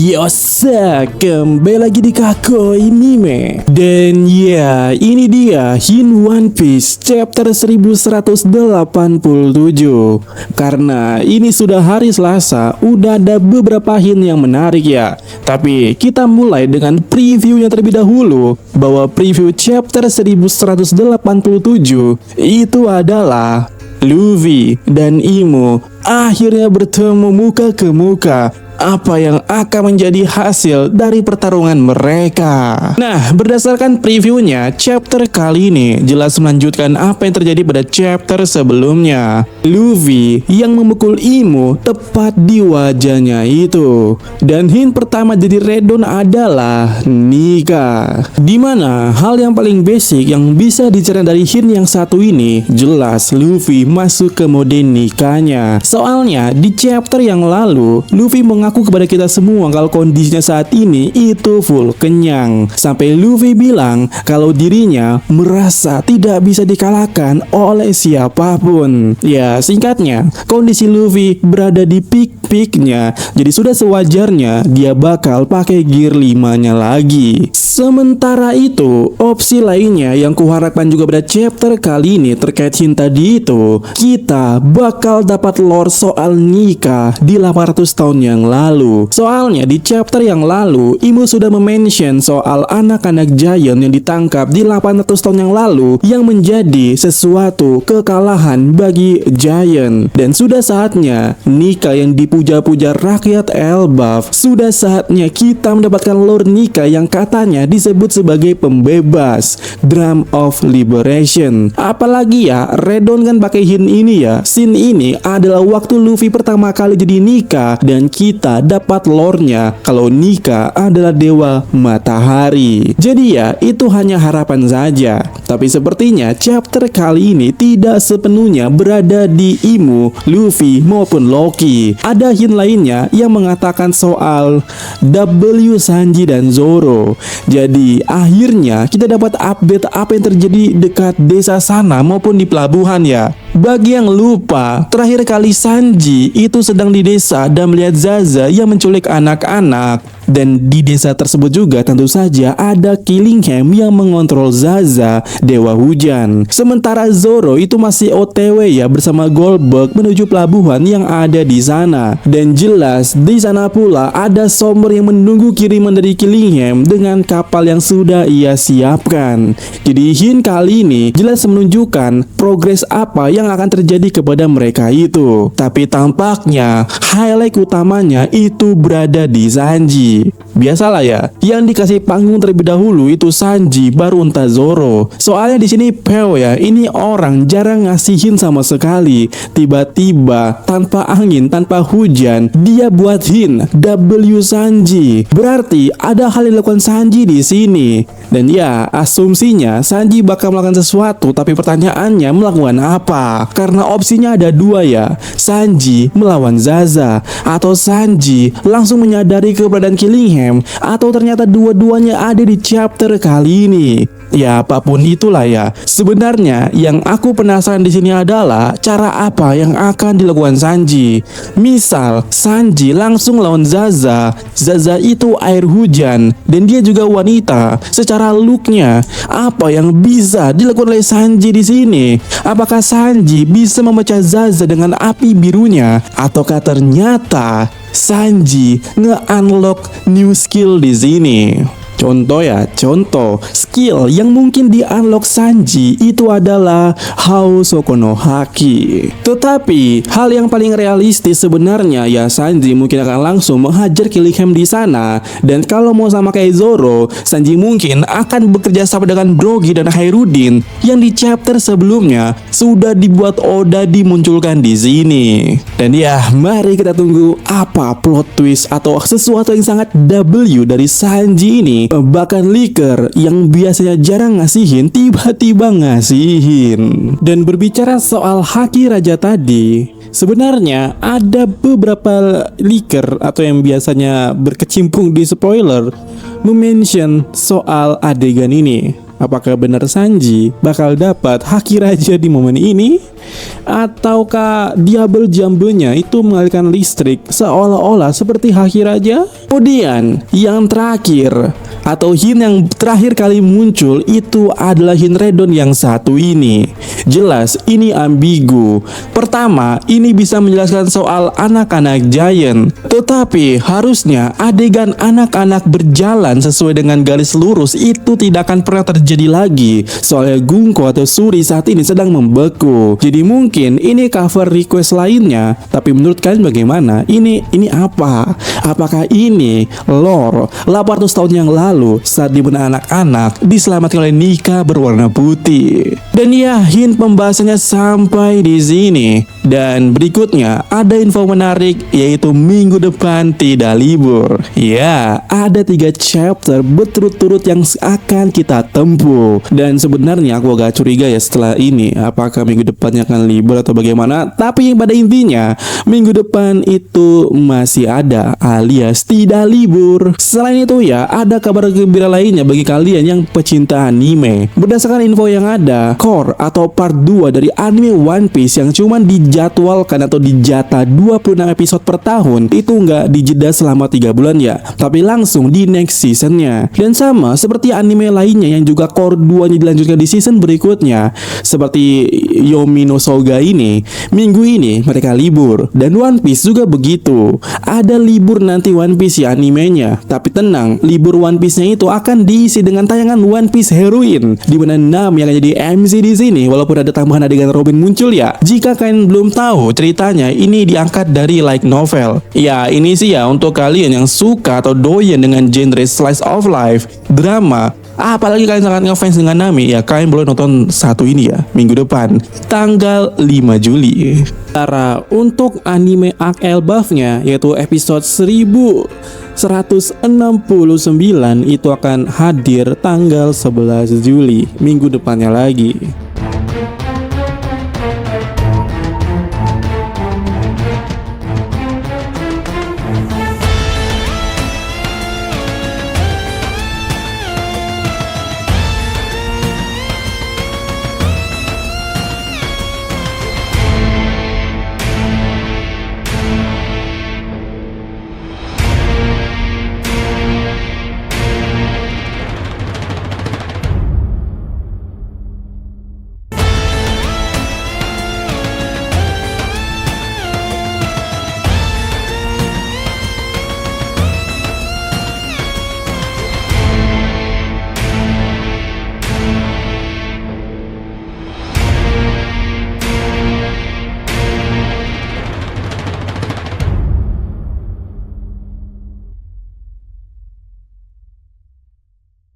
Yosa, kembali lagi di Kakoi Anime. Dan ya, ini dia Hin One Piece chapter 1187. Karena ini sudah hari Selasa, udah ada beberapa hin yang menarik ya. Tapi kita mulai dengan previewnya terlebih dahulu. Bahwa preview chapter 1187 itu adalah Luffy dan Imo akhirnya bertemu muka ke muka. Apa yang akan menjadi hasil dari pertarungan mereka? Nah, berdasarkan previewnya, chapter kali ini jelas melanjutkan apa yang terjadi pada chapter sebelumnya. Luffy yang memukul Imo tepat di wajahnya itu. Dan hint pertama jadi Redon adalah Nika. Dimana hal yang paling basic yang bisa dicerna dari hint yang satu ini, jelas Luffy masuk ke mode Nikanya. Soalnya di chapter yang lalu, Luffy mengaku kepada kita semua kalau kondisinya saat ini itu full kenyang. Sampai Luffy bilang kalau dirinya merasa tidak bisa dikalahkan oleh siapapun. Ya, singkatnya, kondisi Luffy berada di peak-peaknya. Jadi sudah sewajarnya dia bakal pakai gear 5-nya lagi. Sementara itu, opsi lainnya yang kuharapkan juga pada chapter kali ini terkait hint tadi itu, kita bakal dapat lore soal Nika di 800 tahun yang lalu. Soalnya di chapter yang lalu, Imo sudah memention soal anak-anak giant yang ditangkap di 800 tahun yang lalu yang menjadi sesuatu kekalahan bagi giant. Dan sudah saatnya Nika yang dipuja-puja rakyat Elbaf, sudah saatnya kita mendapatkan lore Nika yang katanya disebut sebagai pembebas, Drum of Liberation. Apalagi ya, Redon kan pakai hint ini ya. Scene ini adalah waktu Luffy pertama kali jadi Nika dan kita dapat lore-nya kalau Nika adalah dewa matahari. Jadi ya, itu hanya harapan saja. Tapi sepertinya chapter kali ini tidak sepenuhnya berada di Imo, Luffy maupun Loki. Ada hint lainnya yang mengatakan soal W, Sanji dan Zoro. Jadi akhirnya kita dapat update apa yang terjadi dekat desa sana maupun di pelabuhan ya. Bagi yang lupa, terakhir kali Sanji itu sedang di desa dan melihat Zaza yang menculik anak-anak. Dan di desa tersebut juga tentu saja ada Killingham yang mengontrol Zaza, dewa hujan. Sementara Zoro itu masih OTW ya bersama Goldberg menuju pelabuhan yang ada di sana. Dan jelas di sana pula ada Somber yang menunggu kiriman dari Killingham dengan kapal yang sudah ia siapkan. Jadi hint kali ini jelas menunjukkan progres apa yang akan terjadi kepada mereka itu. Tapi tampaknya highlight utamanya itu berada di Sanji. Biasalah ya, yang dikasih panggung terlebih dahulu itu Sanji, baru entah Zoro. Soalnya di sini Peo ya, ini orang jarang ngasihin sama sekali. Tiba-tiba tanpa angin, tanpa hujan, dia buat hint W Sanji. Berarti ada hal yang dilakukan Sanji di sini. Dan ya, asumsinya Sanji bakal melakukan sesuatu, tapi pertanyaannya melakukan apa? Karena opsinya ada dua ya, Sanji melawan Zaza, atau Sanji langsung menyadari keberadaan Killingham, atau ternyata dua-duanya ada di chapter kali ini. Ya, apapun itulah ya. Sebenarnya yang aku penasaran di sini adalah cara apa yang akan dilakukan Sanji. Misal Sanji langsung lawan Zaza. Zaza itu air hujan dan dia juga wanita. Secara looknya, apa yang bisa dilakukan oleh Sanji di sini? Apakah Sanji bisa memecah Zaza dengan api birunya, ataukah ternyata Sanji nge-unlock new skill di sini? Contoh skill yang mungkin di-unlock Sanji itu adalah Hausoku no Haki. Tetapi hal yang paling realistis sebenarnya ya, Sanji mungkin akan langsung menghajar Killingham di sana. Dan kalau mau sama kayak Zoro, Sanji mungkin akan bekerja sama dengan Brogy dan Hairudin yang di chapter sebelumnya sudah dibuat Oda dimunculkan di sini. Dan ya, mari kita tunggu apa plot twist atau sesuatu yang sangat W dari Sanji ini. Bahkan Liker yang biasanya jarang ngasihin, tiba-tiba ngasihin. Dan berbicara soal Haki Raja tadi, sebenarnya ada beberapa leaker atau yang biasanya berkecimpung di spoiler mention soal adegan ini. Apakah benar Sanji bakal dapat haki raja di momen ini? Ataukah Double Jumbo-nya itu mengalirkan listrik seolah-olah seperti haki raja? Kemudian yang terakhir atau hint yang terakhir kali muncul itu adalah hint Redon yang satu ini. Jelas ini ambigu. Pertama, ini bisa menjelaskan soal anak-anak giant, tetapi harusnya adegan anak-anak berjalan sesuai dengan garis lurus itu tidak akan pernah terjadi lagi. Soalnya Gunko atau Suri saat ini sedang membeku. Jadi mungkin ini cover request lainnya. Tapi menurut kalian bagaimana? Ini apa? Apakah ini lore 800 tahun yang lalu saat dimana anak-anak diselamatkan oleh Nika berwarna putih? Dan ya, hint pembahasannya sampai di sini. Dan berikutnya ada info menarik, yaitu minggu depan tidak libur. Ya, ada 3 chapter berturut-turut yang akan kita tempuh. Dan sebenarnya aku agak curiga ya setelah ini, apakah minggu depannya akan libur atau bagaimana. Tapi yang pada intinya minggu depan itu masih ada, alias tidak libur. Selain itu ya, ada kabar gembira lainnya bagi kalian yang pecinta anime. Berdasarkan info yang ada, core atau part 2 dari anime One Piece yang cuman dijadwalkan atau dijatah 26 episode per tahun itu nggak dijeda selama 3 bulan ya, tapi langsung di next seasonnya. Dan sama seperti anime lainnya yang juga core 2 nya dilanjutkan di season berikutnya, seperti Yomi no Soga ini, minggu ini mereka libur. Dan One Piece juga begitu, ada libur nanti One Piece ya animenya. Tapi tenang, libur One Piece-nya itu akan diisi dengan tayangan One Piece Heroine, di mana Nami yang jadi MC di sini, walaupun ada tambahan adegan Robin muncul ya. Jika kalian belum tahu ceritanya, ini diangkat dari light novel. Ya, ini sih ya untuk kalian yang suka atau doyan dengan genre slice of life, drama, apalagi kalian sangat ngefans dengan Nami, ya kalian boleh nonton satu ini ya, minggu depan tanggal 5 Juli. Cara untuk anime Arc Elbaf-nya, yaitu episode 1169 itu akan hadir tanggal 11 Juli, minggu depannya lagi.